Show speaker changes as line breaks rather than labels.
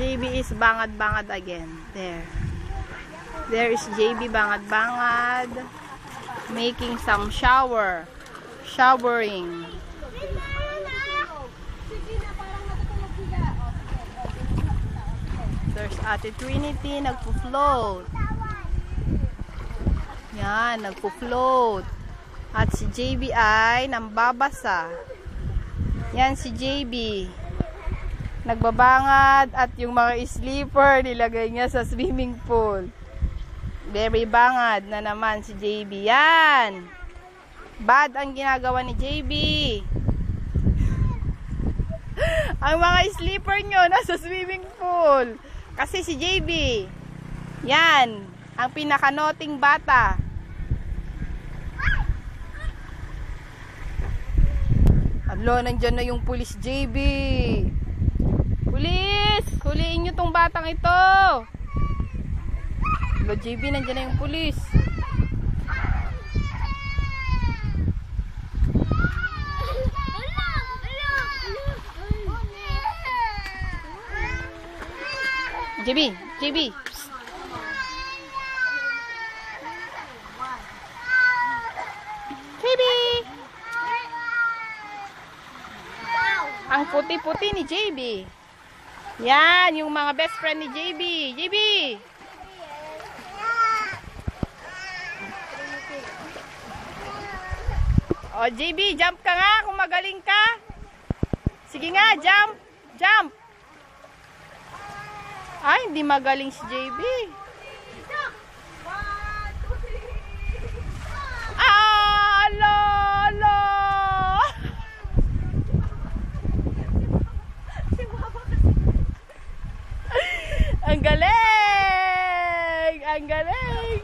JB is bangad-bangad again. There. There is JB bangad-bangad. Making some shower. Showering. There's Ate Trinity. Nagpo-float. Yan. Nagpo-float. At si JB ay nambabasa. Yan si JB. Nagbabangad at yung mga sleeper nilagay niya sa swimming pool. Very bangad na naman si JB. Yan. Bad ang ginagawa ni JB. Ang mga sleeper nyo nasa swimming pool. Kasi si JB, yan, ang pinakanoting bata. Alo, nandyan na yung pulis JB. Pulis! Huliin nyo tong batang ito. Alo, JB, nandyan na yung pulis. JB, JB. JB. Ang puti-puti ni JB. Yan, yung mga best friend ni JB. JB. Oh, JB, jump ka nga kung magaling ka. Sige nga, jump. Jump. Ay, hindi magaling si JB. Ah, ala, ala. Ang galing! Ang galing!